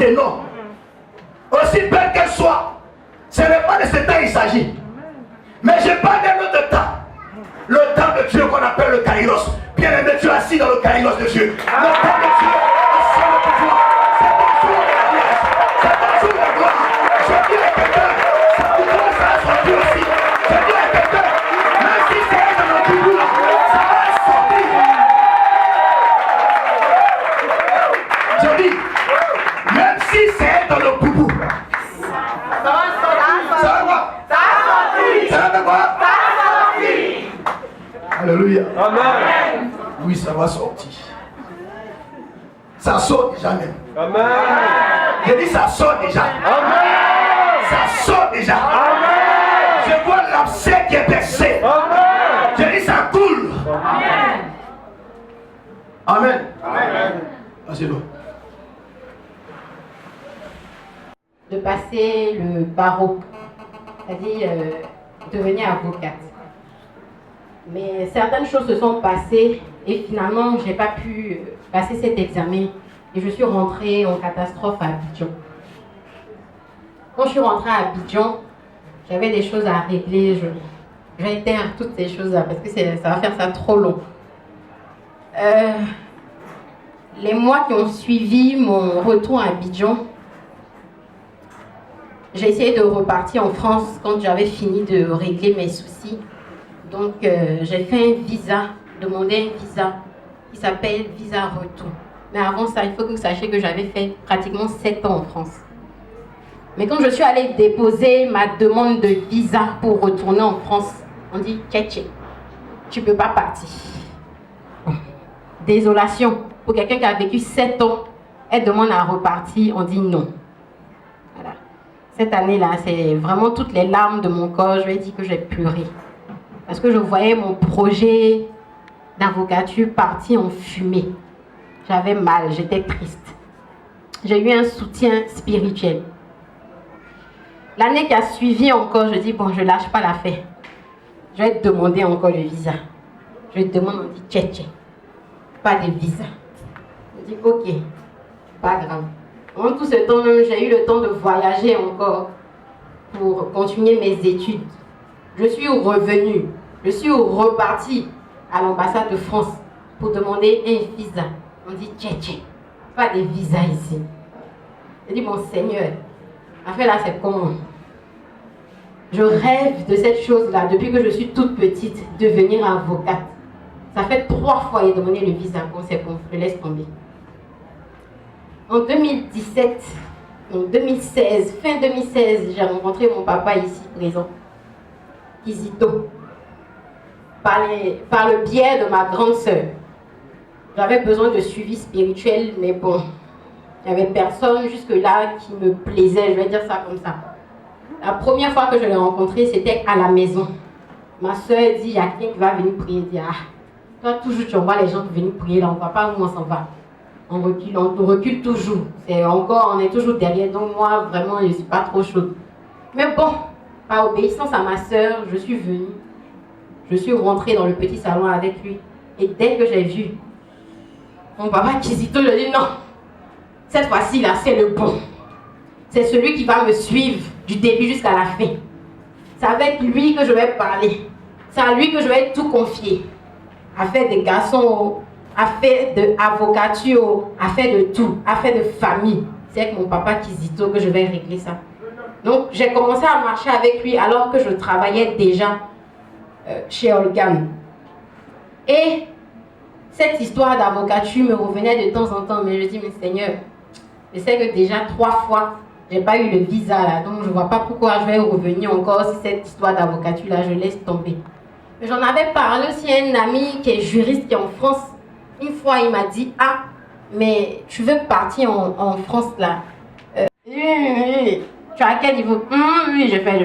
portée, non. Aussi belle qu'elle soit, ce n'est pas de ce temps il s'agit. Mais je parle d'un autre temps. Le temps de Dieu qu'on appelle le Kairos. Bien aimé, tu es assis dans le Kairos de Dieu. Le temps de Dieu, c'est le pouvoir. C'est ton jour de la grâce. C'est ton jour de gloire. Je dis à quelqu'un, ça vous doit ça sortir aussi. Je dis à quelqu'un, même si c'est dans le bout, ça va sortir. Je dis, même si c'est dans le boubou, ça va sortir. Ça va quoi? Ça va sortir. Ça va quoi? Ça va sortir. Alléluia. Amen. Oui, ça va sortir. Ça sort déjà même. Amen. Je dis ça sort déjà. Amen. Ça sort déjà. Amen. Je vois l'abcès qui est percé. Amen. Je dis ça coule. Amen. Amen. Amen. Vas-y-le. De passer le barreau, c'est-à-dire devenir avocate. Mais certaines choses se sont passées et finalement, je n'ai pas pu passer cet examen et je suis rentrée en catastrophe à Abidjan. Quand je suis rentrée à Abidjan, j'avais des choses à régler. Je vais taire toutes ces choses-là parce que ça va faire ça trop long. Les mois qui ont suivi mon retour à Abidjan, j'ai essayé de repartir en France quand j'avais fini de régler mes soucis. Donc, j'ai fait un visa, demandé un visa qui s'appelle visa retour. Mais avant ça, il faut que vous sachiez que j'avais fait pratiquement 7 ans en France. Mais quand je suis allée déposer ma demande de visa pour retourner en France, on dit « Tchétché, tu ne peux pas partir. » Désolation, pour quelqu'un qui a vécu 7 ans, elle demande à repartir, on dit non. Voilà. Cette année-là, c'est vraiment toutes les larmes de mon corps. Je lui ai dit que j'ai pleuré. Parce que je voyais mon projet d'avocature partir en fumée. J'avais mal, j'étais triste. J'ai eu un soutien spirituel. L'année qui a suivi encore, je dis, bon, je ne lâche pas l'affaire. Je vais te demander encore le visa. Je te demande, on dit, tché, pas de visa. Je dis, ok, pas grave. En tout ce temps même, j'ai eu le temps de voyager encore pour continuer mes études. Je suis revenue, je suis repartie à l'ambassade de France pour demander un visa. On dit, tché, pas de visa ici. Je dis, mon Seigneur, l'affaire là, c'est comment? Je rêve de cette chose-là depuis que je suis toute petite, devenir avocate. Ça fait 3 fois qu'il a demandé le visa. Bon, c'est bon, je laisse tomber. En 2017, en 2016, fin 2016, j'ai rencontré mon papa ici présent, Kizito, par le biais de ma grande sœur. J'avais besoin de suivi spirituel, mais bon, il n'y avait personne jusque-là qui me plaisait, je vais dire ça comme ça. La première fois que je l'ai rencontré, c'était à la maison. Ma sœur dit, il y a quelqu'un qui va venir prier. Elle dit, ah, toi toujours tu envoies les gens qui viennent prier, là, on ne voit pas où on s'en va. On recule toujours. On est toujours derrière. Donc moi, vraiment, je ne suis pas trop chaude. Mais bon, par obéissance à ma sœur, je suis venue. Je suis rentrée dans le petit salon avec lui. Et dès que j'ai vu mon papa Kizito, je dis non. Cette fois-ci, là, c'est le bon. C'est celui qui va me suivre du début jusqu'à la fin. C'est avec lui que je vais parler. C'est à lui que je vais tout confier. Affaire des garçons, affaire d'avocature, affaire de tout, affaire de famille. C'est avec mon papa Kizito que je vais régler ça. Donc, j'ai commencé à marcher avec lui alors que je travaillais déjà chez Olgan. Et cette histoire d'avocature me revenait de temps en temps. Mais je dis, mais Seigneur, je sais que déjà 3 fois, je n'ai pas eu le visa là. Donc, je ne vois pas pourquoi je vais revenir encore si cette histoire d'avocature là, je laisse tomber. Mais j'en avais parlé aussi à un ami qui est juriste, qui est en France. Une fois, il m'a dit, ah, mais tu veux partir en France là? Oui. Tu as à quel niveau? Oui, je fais.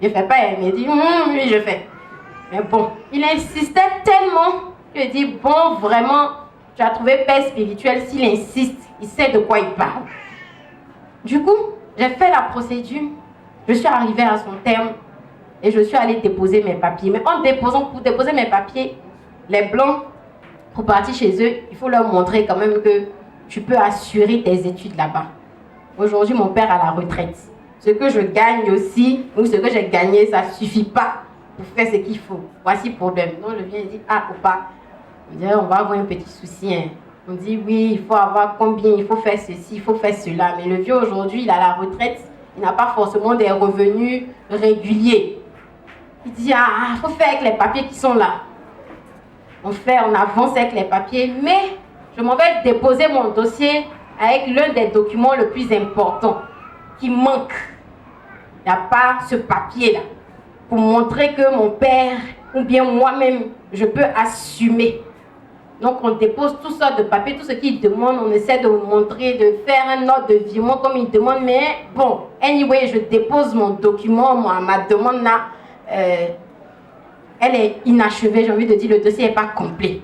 Je fais pas, il m'a dit, oui, je fais. Mais bon, il insistait tellement que je dis, bon, vraiment, tu as trouvé paix spirituelle. S'il insiste, il sait de quoi il parle. Du coup, j'ai fait la procédure. Je suis arrivée à son terme et je suis allée déposer mes papiers. Mais pour déposer mes papiers, les blancs, pour partir chez eux, il faut leur montrer quand même que tu peux assurer tes études là-bas. Aujourd'hui, mon père à la retraite. Ce que je gagne aussi, ou ce que j'ai gagné, ça ne suffit pas pour faire ce qu'il faut. Voici le problème. Donc je viens et dis, ah, papa, on va avoir un petit souci. Hein. On dit, oui, il faut avoir combien, il faut faire ceci, il faut faire cela. Mais le vieux aujourd'hui, il a la retraite, il n'a pas forcément des revenus réguliers. Il dit, ah, il faut faire avec les papiers qui sont là. On avance avec les papiers, mais je m'en vais déposer mon dossier avec l'un des documents le plus important qui manque. Il n'y a pas ce papier-là pour montrer que mon père ou bien moi-même, je peux assumer. Donc on dépose toutes sortes de papiers, tout ce qu'il demande, on essaie de vous montrer, de faire un ordre de virement comme il demande, mais bon, anyway, je dépose mon document, ma demande là, elle est inachevée, j'ai envie de dire, le dossier n'est pas complet.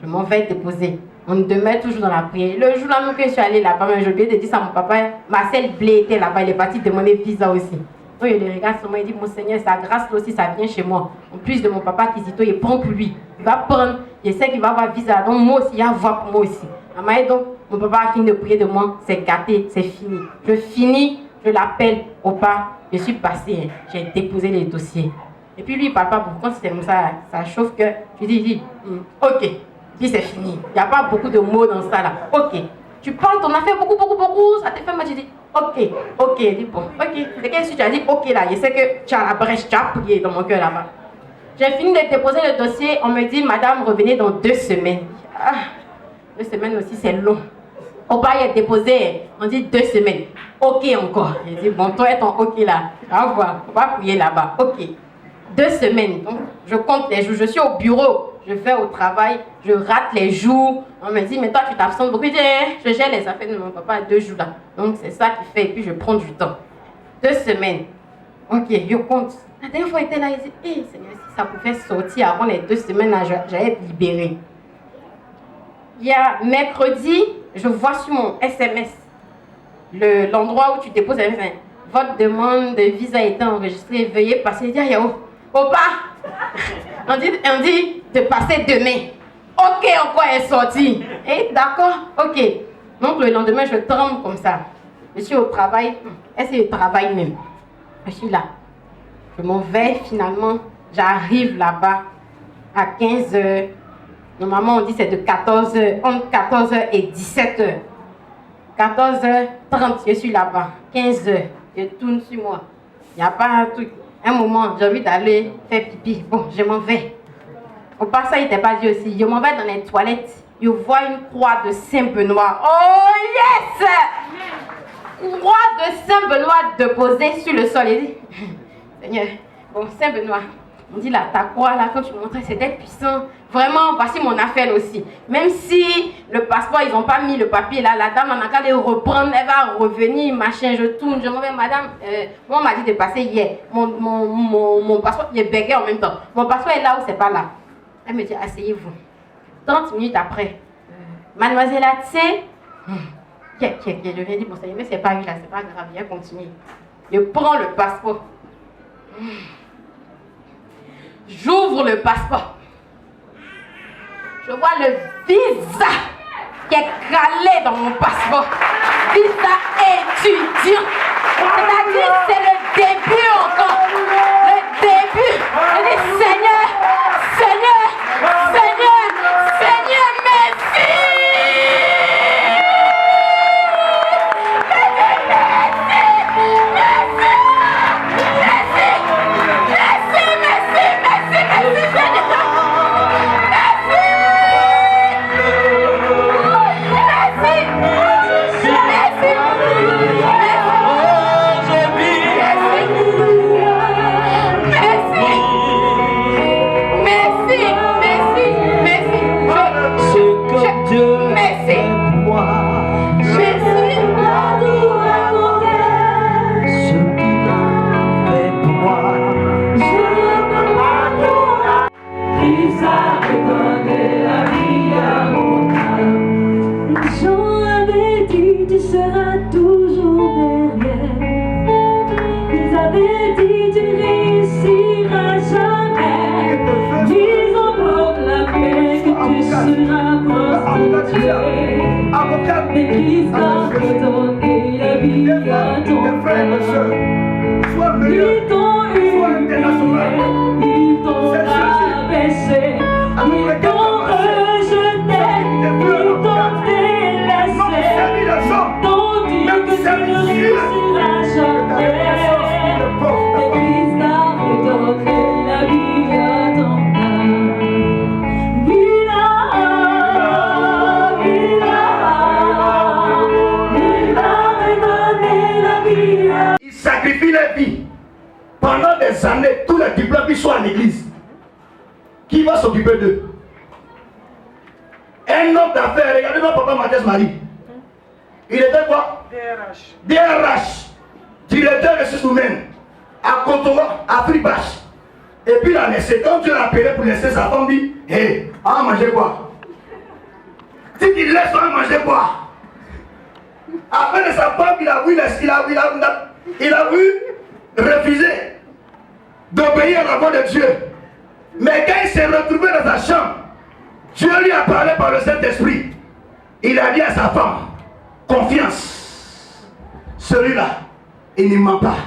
Je m'en vais déposer. On demeure toujours dans la prière. Le jour là où je suis allée là-bas, j'ai oublié de dire ça à mon papa, Marcel Blé était là-bas, il est parti demander visa aussi. Donc il le regarde sur moi, il dit, mon Seigneur, sa grâce là aussi, ça vient chez moi. En plus de mon papa qui dit, il prend pour lui. Il va prendre, je sais qu'il va avoir visa, donc moi aussi, il y a voir pour moi aussi. Donc mon papa a fini de prier de moi, c'est gâté, c'est fini. Je finis, je l'appelle au pas, je suis passée, j'ai déposé les dossiers. Et puis lui, papa, quand c'est comme ça chauffe que, je dis, ok. Puis c'est fini. Il n'y a pas beaucoup de mots dans ça là. Ok. Tu parles, t'en as fait beaucoup. Ça te fait mal. Je dis, ok. Je dis, bon, ok. C'est qu'est-ce que tu as dit, ok là. Je sais que tu as la brèche, tu as prié dans mon cœur là-bas. J'ai fini de déposer le dossier. On me dit, madame, revenez dans 2 semaines. 2 semaines aussi, c'est long. Au bas, il est déposé. On dit 2 semaines. Ok encore. Je dis, bon, toi et ton ok là. Au revoir. On va prier là-bas. Ok. 2 semaines. Donc, je compte les jours. Je suis au bureau. Je vais au travail, je rate les jours. On me dit, mais toi, tu t'absentes beaucoup. Je dis, je gère les affaires de mon papa à 2 jours là. Donc, c'est ça qui fait. Et puis, je prends du temps. 2 semaines. Ok, je compte. La dernière fois, il était là, il dit, Seigneur, si ça pouvait sortir avant les 2 semaines là, j'allais être libérée. Il y a mercredi, je vois sur mon SMS l'endroit où tu déposes un SMS. Votre demande de visa a été enregistrée. Veuillez passer. Il dit, Opa! On dit de passer demain. Ok, encore elle est sortie. D'accord, ok. Donc le lendemain, je tremble comme ça. Je suis au travail. Est-ce que je travaille même? Je suis là. Je m'en vais finalement. J'arrive là-bas à 15h. Normalement, on dit c'est de 14h, entre 14h et 17h. 14h30, je suis là-bas. 15h, je tourne sur moi. Il n'y a pas un truc. Un moment, j'ai envie d'aller faire pipi. Bon, je m'en vais. Au passage, il n'était pas dit aussi. Je m'en vais dans les toilettes. Je vois une croix de Saint-Benoît. Oh yes! Croix de Saint-Benoît déposée sur le sol. Il dit, Seigneur, bon, Saint-Benoît, on dit là, ta croix là, quand tu montrais, c'était puissant. Vraiment, voici mon affaire aussi. Même si le passeport, ils n'ont pas mis le papier là, la dame, on a qu'à les reprendre, elle va revenir, machin, je tourne, je m'en vais, madame, moi on m'a dit de passer hier. Mon passeport, il est bégué en même temps. Mon passeport est là ou c'est pas là. Elle me dit, asseyez-vous. 30 minutes après, mademoiselle, tu sais, je viens dire, bon, ça y est, mais c'est pas lui là, c'est pas grave, viens continuer. Je prends le passeport. J'ouvre le passeport. Je vois le visa qui est calé dans mon passeport. Visa étudiant. C'est-à-dire c'est le début encore. Le début. Je dis Seigneur, merci. Avocat, Ils t'ont humilié, ils t'ont abaissé, ils t'ont rejeté, ils t'ont délaissé, t'ont dit que tu ne réussiras jamais. Et Christ a redonné la vie à ton âme. Il a redonné la vie à... Ils sacrifient leur vie. Pendant des années, tous les diplômes qui sont à l'église. Qui va s'occuper d'eux? Un homme d'affaires, regardez notre papa Mathias Marie. Il était quoi? DRH. Directeur de ressources humaines. À Kotoa, à Fribache. Et puis il a laissé. Quand Dieu l'a appelé pour laisser sa femme, dit: hé, on va manger quoi? Si tu laisses, on va manger quoi? Après de sa femme, il a voulu refuser d'obéir à la voix de Dieu. Mais quand il s'est retrouvé dans sa chambre, Dieu lui a parlé par le Saint-Esprit. Il a dit à sa femme: confiance, celui-là, il ne ment pas.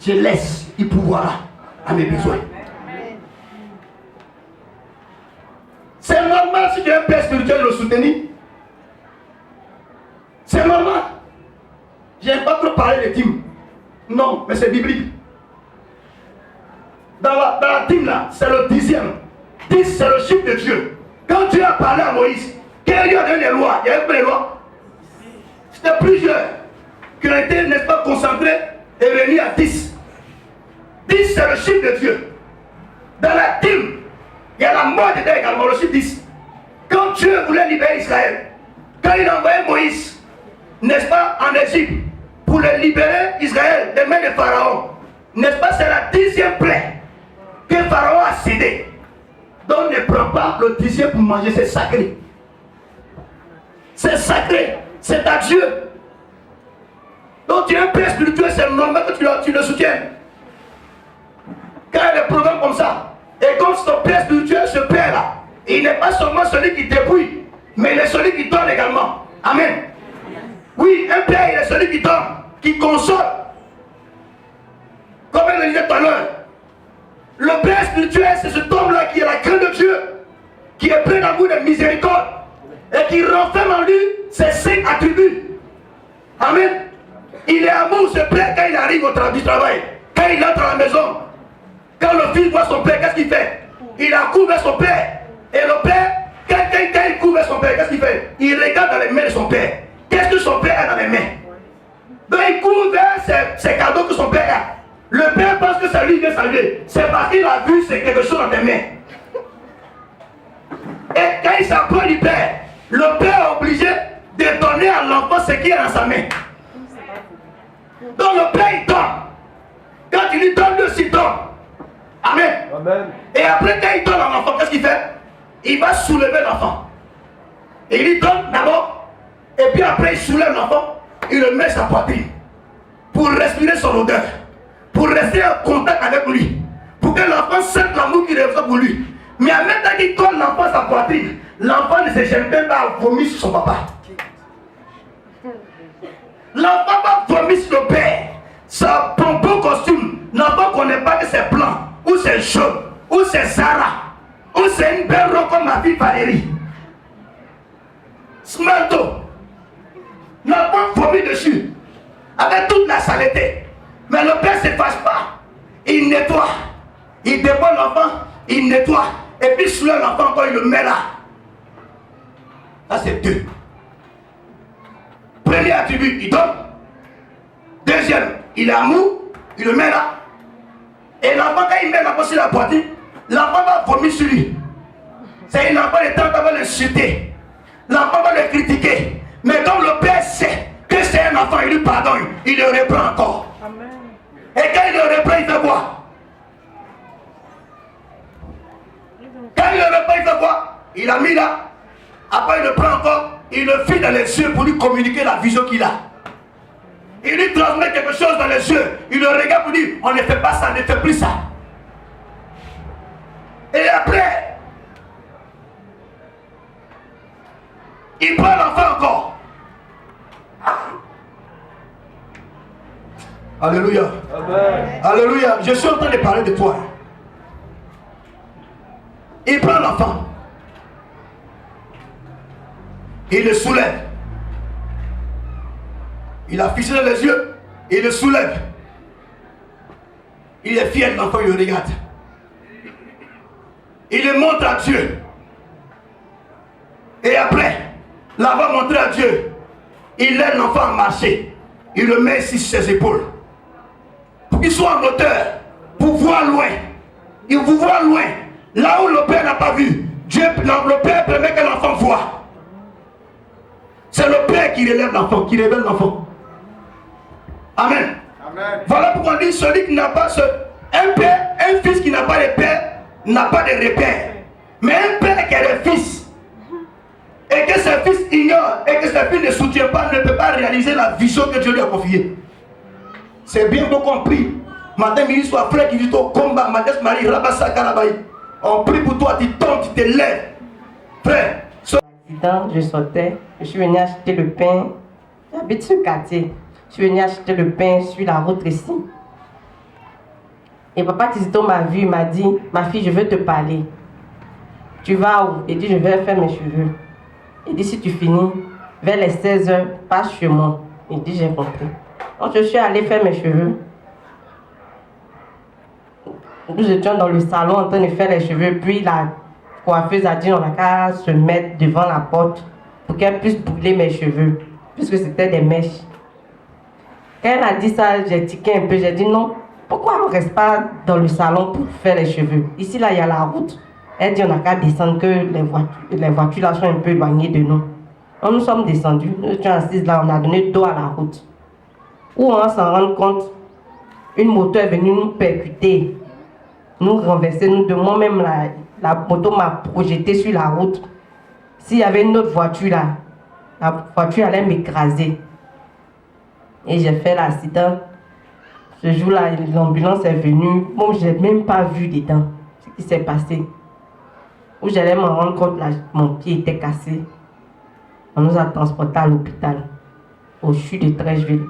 Je laisse, il pourvoira à mes besoins. C'est normal si tu es un père spirituel de le soutenir. C'est normal. Je n'aime pas trop parler de dîmes. Non, mais c'est biblique. Dans la dîme là, c'est le 10e. 10, c'est le chiffre de Dieu. Quand Dieu a parlé à Moïse, quel lui a donné les lois? Il y avait les lois. C'était plusieurs qui ont été, n'est-ce pas, concentrés et réunis à 10. 10, c'est le chiffre de Dieu. Dans la dîme, il y a la mort dedans également, le chiffre 10. Quand Dieu voulait libérer Israël, quand il a envoyé Moïse, n'est-ce pas, en Égypte, pour le libérer Israël des mains de Pharaon, n'est-ce pas, c'est la 10e plaie que Pharaon a cédé. Donc ne prends pas le 10e pour manger, c'est sacré. C'est sacré, c'est à Dieu. Donc tu es un père spirituel, c'est normal que tu le soutiennes. Quand il y a des programmes comme ça, et comme ton père spirituel, ce père-là, il n'est pas seulement celui qui dépouille, mais il est celui qui donne également. Amen. Oui, un père, il est celui qui donne, qui console. Comme je le disais tout à l'heure, le père spirituel, c'est cet homme-là qui a la crainte de Dieu, qui est plein d'amour et de miséricorde, et qui renferme en lui ses 5 attributs. Amen. Il est amour, ce père, quand il arrive du travail, quand il entre à la maison, quand le fils voit son père, qu'est-ce qu'il fait? Il accourt vers son père. Et le père, quand il court vers son père, qu'est-ce qu'il fait? Il regarde dans les mains de son père. Qu'est-ce que son père a dans les mains? Donc il court vers ses cadeaux que son père a. Le père pense que c'est lui qui vient saluer. C'est parce qu'il a vu c'est quelque chose dans tes mains. Et quand il s'approche du père, le père est obligé de donner à l'enfant ce qu'il a dans sa main. Donc le père il donne. Quand il lui donne, lui aussi donne. Amen. Amen. Et après, quand il donne à l'enfant, qu'est-ce qu'il fait? Il va soulever l'enfant. Et il lui donne d'abord. Et puis après, il soulève l'enfant. Il le met sur sa poitrine. Pour respirer son odeur. Pour rester en contact avec lui. Pour que l'enfant sente l'amour qu'il reçoit pour lui. Mais en même temps qu'il colle l'enfant à sa poitrine, l'enfant ne se gêne même pas à vomir sur son papa. L'enfant va vomir sur le père. Sa pompon costume. L'enfant ne connaît pas que c'est blanc. Ou c'est jaune, ou c'est Zara, ou c'est une belle robe comme ma fille Valérie. Smalto. L'enfant vomit dessus, avec toute la saleté. Mais le père ne se fâche pas. Il nettoie. Il dépose l'enfant, il nettoie. Et puis sur l'enfant, quand il le met là. Ça c'est 2. Premier attribut, il donne. Deuxième, il est amour, il le met là. Et l'enfant, quand il met l'enfant sur la poitrine, l'enfant va vomir sur lui. C'est l'enfant, le temps va l'insulter. L'enfant va le critiquer. Mais comme le père sait que c'est un enfant, il lui pardonne, il le reprend encore. Amen. Et quand il le reprend, il fait quoi? Quand il le reprend, il fait quoi? Il a mis là. Après, il le prend encore. Il le fait dans les yeux pour lui communiquer la vision qu'il a. Il lui transmet quelque chose dans les yeux. Il le regarde pour dire, on ne fait pas ça, ne fait plus ça. Et après, il prend l'enfant encore. Alléluia. Amen. Alléluia. Je suis en train de parler de toi. Il prend l'enfant. Il le soulève. Il a fixé les yeux. Il le soulève. Il est fier de l'enfant, il le regarde. Il le montre à Dieu. Et après, l'avoir montré à Dieu, il aide l'enfant à marcher. Il le met ici sur ses épaules. Pour qu'il soit en hauteur, pour voir loin. Il vous voit loin. Là où le Père n'a pas vu, Dieu, le Père permet que l'enfant voit. C'est le Père qui relève l'enfant, qui révèle l'enfant. Amen. Amen. Voilà pourquoi on dit celui qui n'a pas un père, un fils qui n'a pas de père, n'a pas de repère. Mais un père qui a des fils, et que ses fils ignorent, et que ses fils ne soutiennent pas, ne peut pas réaliser la vision que Dieu lui a confiée. C'est bien beau qu'on prie. Matin, midi, soir, frère qui dit au combat, Madès Marie, Rabassa Karabaï. On prie pour toi, tu tombes, tu te lèves. Frère. Je sortais, je suis venu acheter le pain. J'habite ce quartier. Je suis venu acheter le pain sur la route ici. Et papa Tizito m'a vu, il m'a dit, ma fille, je veux te parler. Tu vas où? Il dit, je vais faire mes cheveux. Il dit, si tu finis, vers les 16h, passe chez moi. Il dit, j'ai compris. Donc je suis allée faire mes cheveux. Nous étions dans le salon en train de faire les cheveux, puis la coiffeuse a dit, on n'a qu'à se mettre devant la porte pour qu'elle puisse brûler mes cheveux, puisque c'était des mèches. Quand elle a dit ça, j'ai tiqué un peu, j'ai dit non, pourquoi on ne reste pas dans le salon pour faire les cheveux? Ici, là, il y a la route. Elle dit, on n'a qu'à descendre, que les voitures là sont un peu éloignées de nous. Donc, nous sommes descendus, nous étions assises là, on a donné dos à la route. Où on s'en rend compte, une moto est venue nous percuter, nous renverser, nous de moi-même, la moto m'a projeté sur la route. S'il y avait une autre voiture là, la voiture allait m'écraser. Et j'ai fait l'accident. Ce jour-là, l'ambulance est venue. Bon, je n'ai même pas vu dedans ce qui s'est passé. Où j'allais m'en rendre compte, là, mon pied était cassé. On nous a transportés à l'hôpital, au CHU de Trècheville.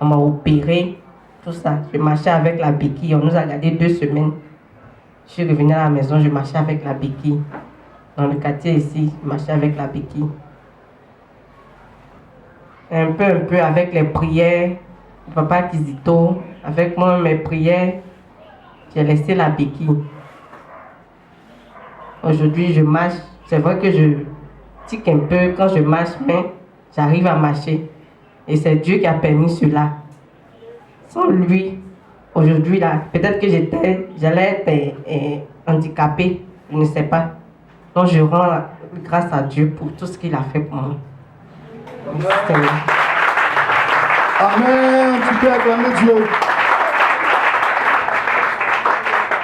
On m'a opéré, tout ça. Je marchais avec la béquille. On nous a gardé 2 semaines. Je suis revenue à la maison, je marchais avec la béquille. Dans le quartier ici, je marchais avec la béquille. Un peu avec les prières, papa Kizito, avec moi, mes prières, j'ai laissé la béquille. Aujourd'hui, je marche. C'est vrai que je tique un peu quand je marche, mais j'arrive à marcher. Et c'est Dieu qui a permis cela. Sans lui, aujourd'hui, là, peut-être que j'allais être handicapée, je ne sais pas. Donc, je rends grâce à Dieu pour tout ce qu'il a fait pour moi. Amen. Tu peux acclamer Dieu.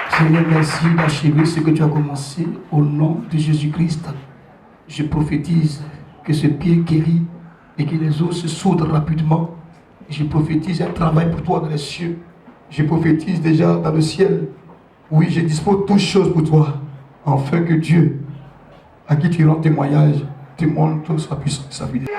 Seigneur, merci d'achever ce que tu as commencé. Au nom de Jésus-Christ, je prophétise que ce pied guérit et que les os se soudent rapidement. Je prophétise un travail pour toi dans les cieux. Je prophétise déjà dans le ciel. Oui, je dispose toutes choses pour toi, afin que Dieu, à qui tu rends témoignage, te montre sa puissance, sa fidélité.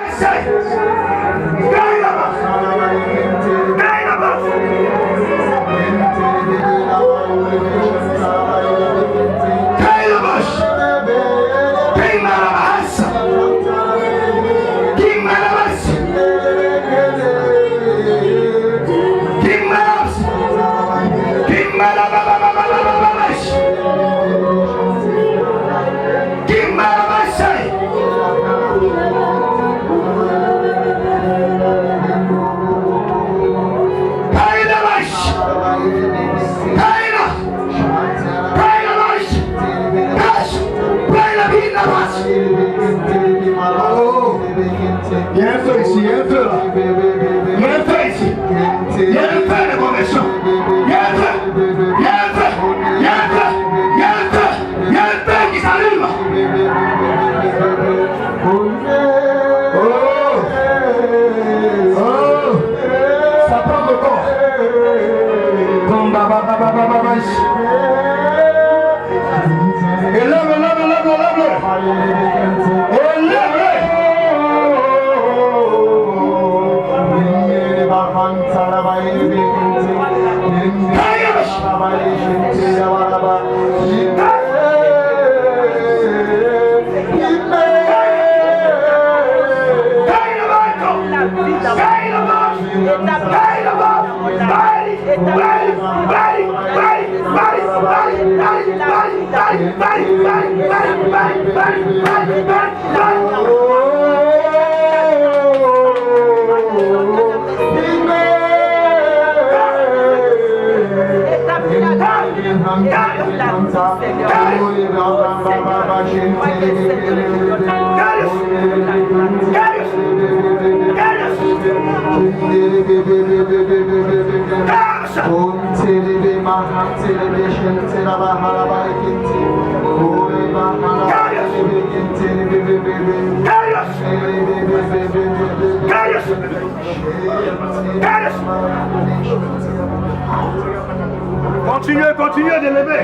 Il y a un feu ici, il y a un feu là. Il y a un feu ici. Il y a un feu de conversion. Il y a un feu. Il y a un feu. Il y a un feu. Il y a un feu. Il y a un feu qui s'allume. Oh. Ça prend le corps. Lève-le. Continuez de lever.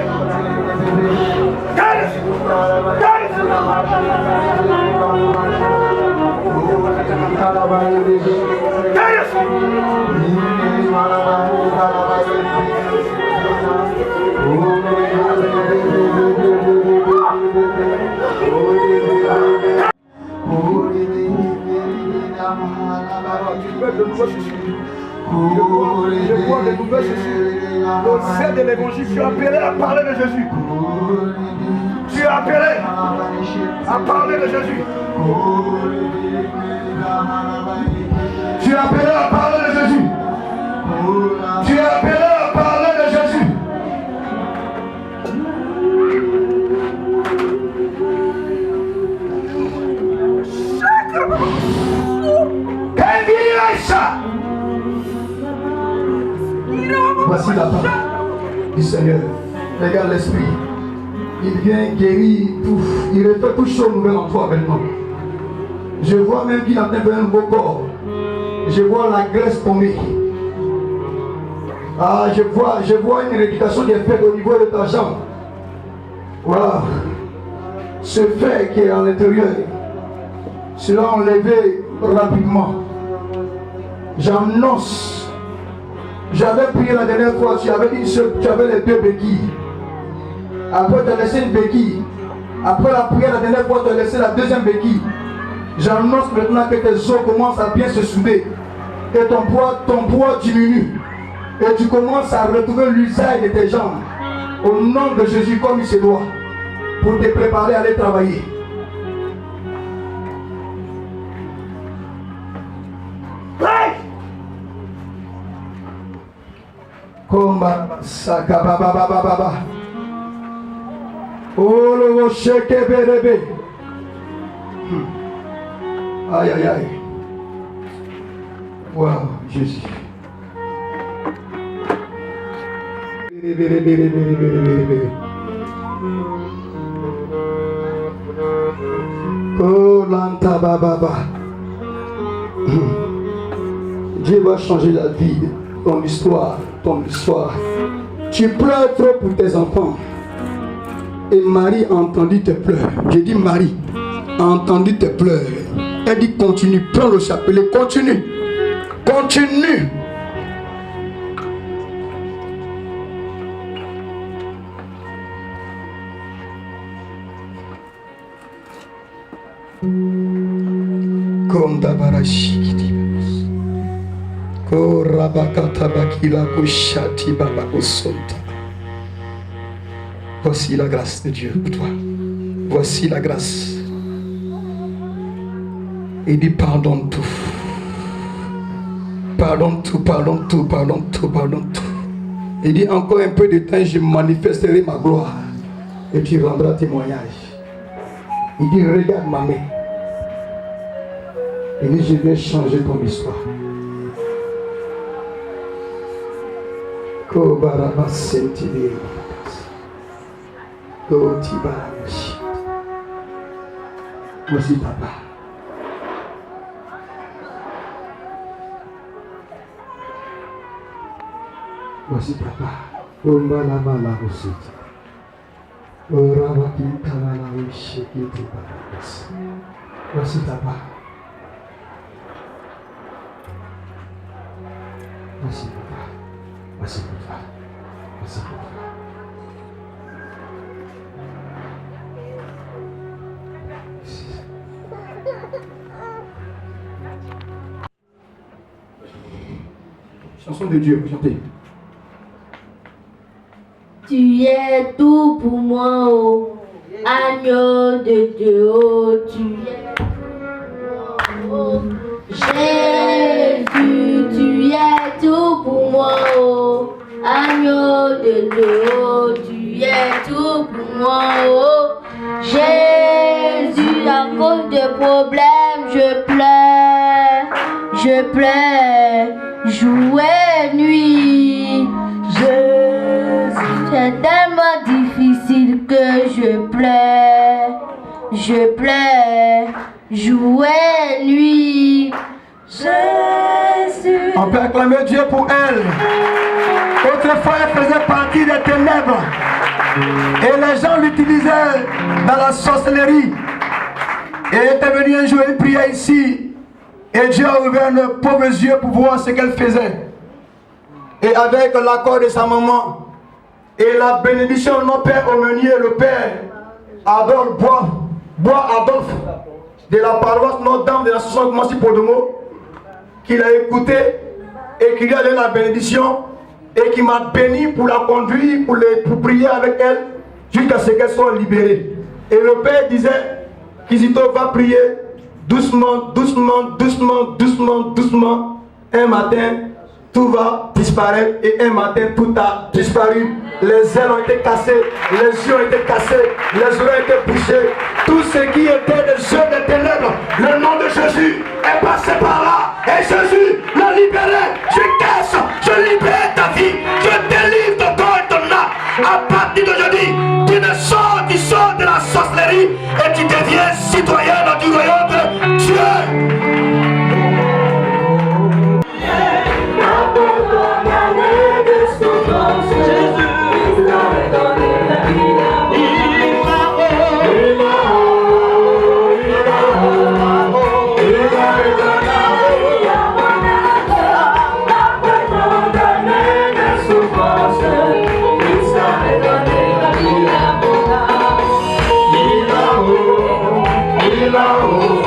Je vois des nouvelles Jésus. Au sein de l'évangile, tu es appelé à parler de Jésus. Tu es appelé à parler de Jésus. Tu es appelé à parler de Jésus. Tu es appelé à parler de Jésus. Voici la parole du Seigneur. Regarde l'Esprit. Il vient guérir tout. Il refait tout chose nouvelle en toi maintenant. Je vois même qu'il a fait un nouveau corps. Je vois la graisse tomber. Ah, je vois une rééducation des faits au niveau de ta jambe. Voilà. Ce fait qui est à l'intérieur sera enlevé rapidement. J'annonce. J'avais prié la dernière fois, tu avais les deux béquilles. Après, tu as laissé une béquille. Après la prière la dernière fois, tu as laissé la deuxième béquille. J'annonce maintenant que tes os commencent à bien se souder. Et ton poids diminue. Et tu commences à retrouver l'usage de tes jambes. Au nom de Jésus, comme il se doit. Pour te préparer à aller travailler. Oh le chèque bébé. Aïe aïe aïe. Wow, Jésus. Oh lanta baba. Dieu va changer la vie, ton histoire. Tu pleures trop pour tes enfants. Et Marie a entendu tes pleurs. J'ai dit Marie a entendu tes pleurs. Elle dit continue, prends le chapelet, continue. Comme d'Abarashi qui dit. Voici la grâce de Dieu pour toi. Voici la grâce. Il dit pardonne tout. Pardonne tout. Il dit encore un peu de temps, je manifesterai ma gloire. Et tu rendras témoignage. Il dit regarde ma main. Il dit je vais changer ton histoire. Voici papa. Voici papa. Voici papa. Chanson de Dieu, chantez. Tu es tout pour moi, oh. Agneau de Dieu, oh, tu es oh, Jésus, tu es tout pour moi, oh. Agneau de Dieu, oh, tu es tout pour moi, oh. Jésus, à cause de problèmes, je pleure, jour et nuit. Jésus, c'est tellement difficile que je pleure, jour et nuit. Jésus. On peut acclamer Dieu pour elle. Autrefois, elle faisait partie des ténèbres. Et les gens l'utilisaient dans la sorcellerie. Et elle était venue un jour, elle priait ici. Et Dieu a ouvert nos pauvres yeux pour voir ce qu'elle faisait. Et avec l'accord de sa maman et la bénédiction de notre père aumônier, le père Adolphe Bois Adolphe de la paroisse Notre-Dame de l'Association de Mancy Podomo, qui l'a écouté et qui lui a donné la bénédiction et qui m'a béni pour la conduire, pour prier avec elle jusqu'à ce qu'elle soit libérée. Et le père disait qu'Isito va prier doucement, doucement, doucement, doucement, doucement. Un matin, tout va disparaître et un matin, tout a disparu. Les ailes ont été cassées, les yeux ont été cassés, les oreilles ont été bouchées. Tout ce qui était des yeux des ténèbres, le nom de Jésus est passé par là. Et Jésus l'a libéré. Je casse, je libère ta vie, je délivre ton corps et ton âme. À partir d'aujourd'hui, tu sors de la sorcellerie et tu deviens citoyenne du royaume de Dieu. Oh